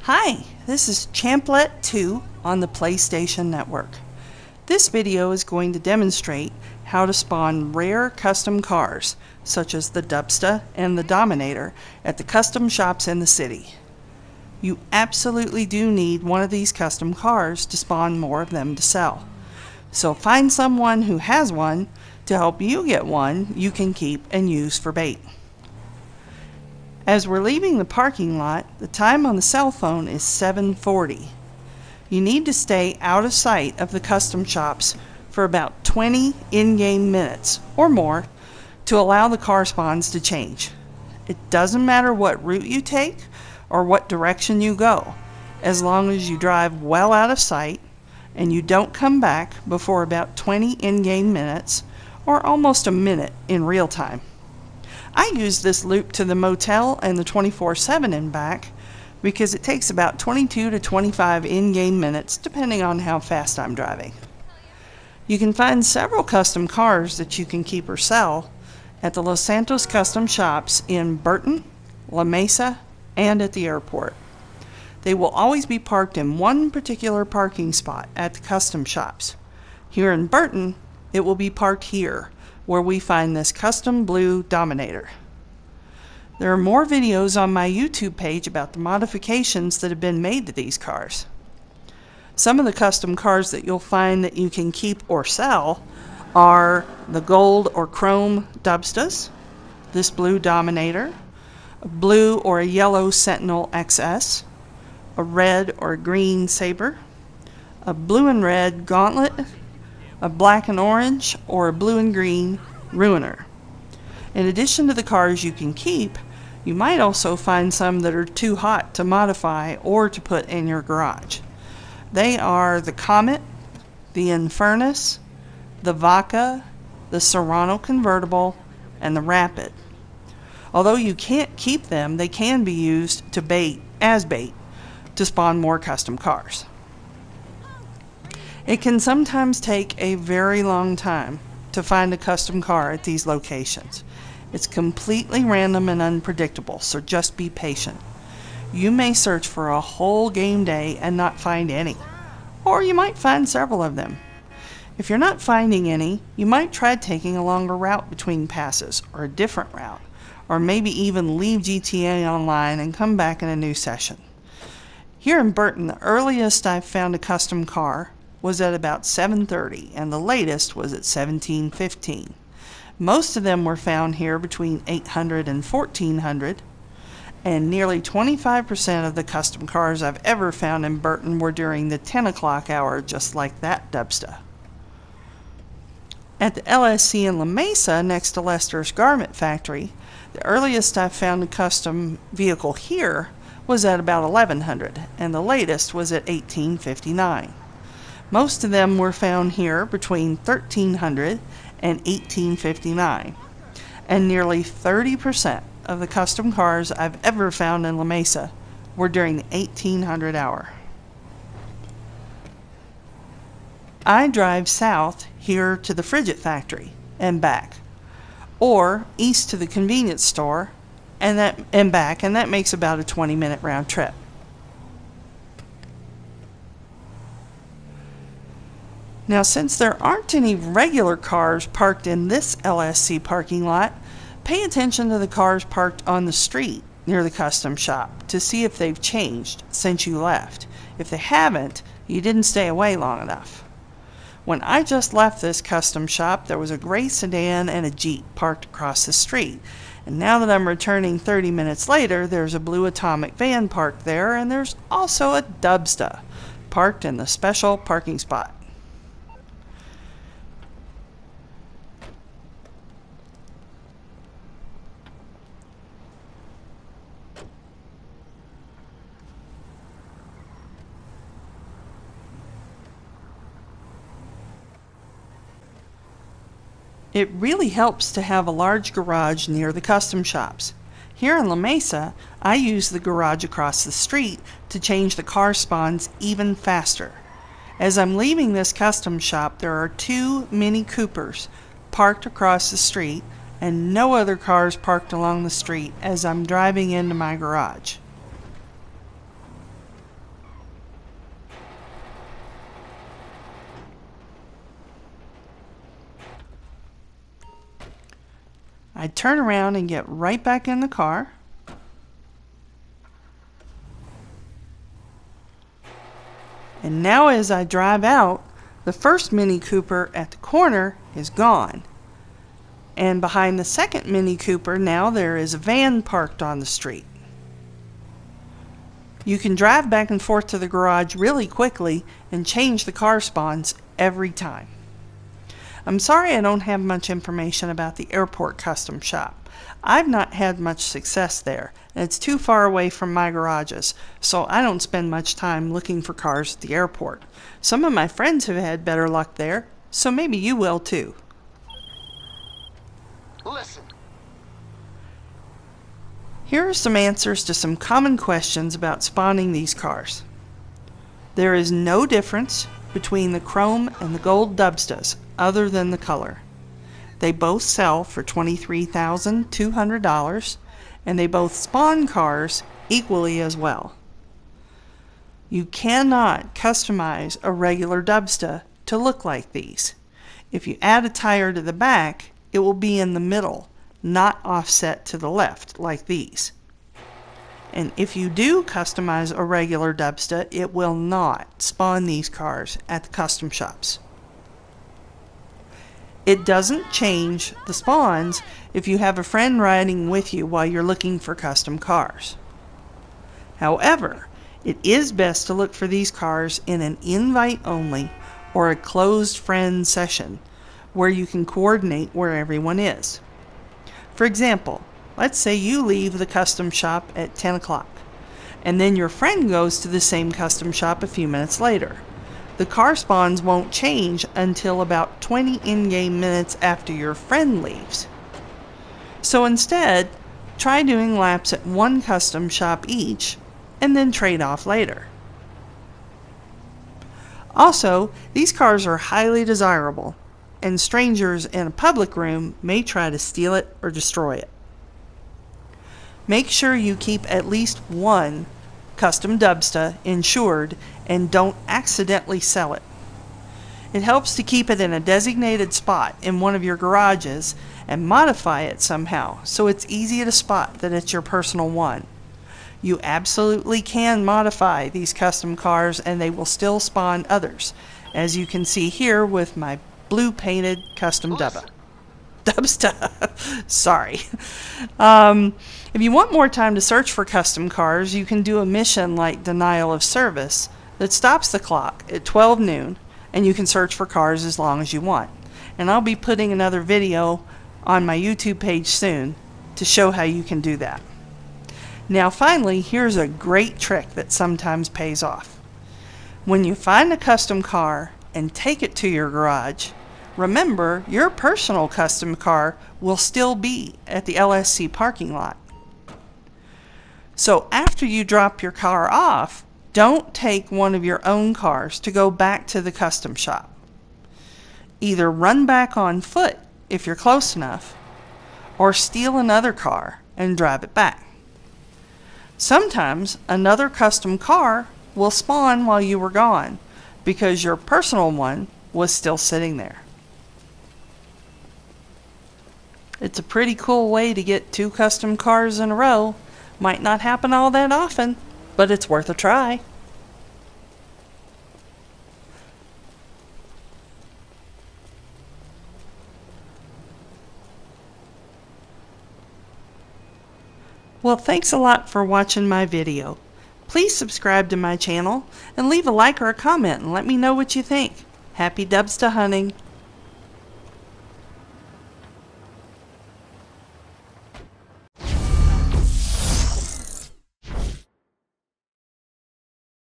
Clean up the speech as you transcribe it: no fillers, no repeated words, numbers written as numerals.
Hi, this is Champlet 2 on the PlayStation Network. This video is going to demonstrate how to spawn rare custom cars, such as the Dubsta and the Dominator, at the custom shops in the city. You absolutely do need one of these custom cars to spawn more of them to sell. So find someone who has one to help you get one you can keep and use for bait. As we're leaving the parking lot, the time on the cell phone is 7:40. You need to stay out of sight of the custom shops for about 20 in-game minutes or more to allow the car spawns to change. It doesn't matter what route you take or what direction you go, as long as you drive well out of sight and you don't come back before about 20 in-game minutes or almost a minute in real time. I use this loop to the motel and the 24/7 and back because it takes about 22 to 25 in-game minutes depending on how fast I'm driving. You can find several custom cars that you can keep or sell at the Los Santos Customs shops in Burton, La Mesa, and at the airport. They will always be parked in one particular parking spot at the custom shops. Here in Burton, it will be parked here, where we find this custom blue Dominator. There are more videos on my YouTube page about the modifications that have been made to these cars. Some of the custom cars that you'll find that you can keep or sell are the gold or chrome Dubstas, this blue Dominator, a blue or a yellow Sentinel XS, a red or green Sabre, a blue and red Gauntlet, a black and orange, or a blue and green Ruiner. In addition to the cars you can keep, you might also find some that are too hot to modify or to put in your garage. They are the Comet, the Infernus, the Vaca, the Serrano Convertible, and the Rapid. Although you can't keep them, they can be used to bait to spawn more custom cars. It can sometimes take a very long time to find a custom car at these locations. It's completely random and unpredictable, so just be patient. You may search for a whole game day and not find any, or you might find several of them. If you're not finding any, you might try taking a longer route between passes, or a different route, or maybe even leave GTA Online and come back in a new session. Here in Burton, the earliest I've found a custom car was at about 7:30, and the latest was at 17:15. Most of them were found here between 800 and 1400, and nearly 25% of the custom cars I've ever found in Burton were during the 10 o'clock hour, just like that Dubsta. At the LSC in La Mesa, next to Lester's Garment Factory, the earliest I've found a custom vehicle here was at about 1100, and the latest was at 1859. Most of them were found here between 1300 and 1859, and nearly 30% of the custom cars I've ever found in La Mesa were during the 1800 hour. I drive south here to the Frigid Factory and back, or east to the convenience store and back, and that makes about a 20-minute round trip. Now, since there aren't any regular cars parked in this LSC parking lot, pay attention to the cars parked on the street near the custom shop to see if they've changed since you left. If they haven't, you didn't stay away long enough. When I just left this custom shop, there was a gray sedan and a Jeep parked across the street. And now that I'm returning 30 minutes later, there's a blue Atomic van parked there, and there's also a Dubsta parked in the special parking spot. It really helps to have a large garage near the custom shops. Here in La Mesa, I use the garage across the street to change the car spawns even faster. As I'm leaving this custom shop, there are 2 Mini Coopers parked across the street and no other cars parked along the street as I'm driving into my garage. I turn around and get right back in the car. And now as I drive out, the first Mini Cooper at the corner is gone. And behind the second Mini Cooper now there is a van parked on the street. You can drive back and forth to the garage really quickly and change the car spawns every time. I'm sorry I don't have much information about the airport custom shop. I've not had much success there, and it's too far away from my garages, so I don't spend much time looking for cars at the airport. Some of my friends have had better luck there, so maybe you will too. Listen. Here are some answers to some common questions about spawning these cars. There is no difference between the chrome and the gold Dubstas other than the color. They both sell for $23,200 and they both spawn cars equally as well. You cannot customize a regular Dubsta to look like these. If you add a tire to the back, it will be in the middle, not offset to the left like these. And if you do customize a regular Dubsta, it will not spawn these cars at the custom shops. It doesn't change the spawns if you have a friend riding with you while you're looking for custom cars. However, it is best to look for these cars in an invite only or a closed friend session where you can coordinate where everyone is. For example, let's say you leave the custom shop at 10 o'clock and then your friend goes to the same custom shop a few minutes later. The car spawns won't change until about 20 in-game minutes after your friend leaves. So instead, try doing laps at one custom shop each and then trade off later. Also, these cars are highly desirable, and strangers in a public room may try to steal it or destroy it. Make sure you keep at least one custom Dubsta insured and don't accidentally sell it. It helps to keep it in a designated spot in one of your garages and modify it somehow so it's easy to spot that it's your personal one. You absolutely can modify these custom cars and they will still spawn others, as you can see here with my blue painted custom Dubsta. Sorry. If you want more time to search for custom cars, you can do a mission like Denial of Service that stops the clock at 12 noon and you can search for cars as long as you want. And I'll be putting another video on my YouTube page soon to show how you can do that. Now finally, here's a great trick that sometimes pays off. When you find a custom car and take it to your garage, remember your personal custom car will still be at the LSC parking lot. So after you drop your car off, don't take one of your own cars to go back to the custom shop. Either run back on foot if you're close enough, or steal another car and drive it back. Sometimes another custom car will spawn while you were gone because your personal one was still sitting there. It's a pretty cool way to get 2 custom cars in a row. Might not happen all that often, but it's worth a try. Well, thanks a lot for watching my video. Please subscribe to my channel and leave a like or a comment and let me know what you think. Happy Dubsta hunting!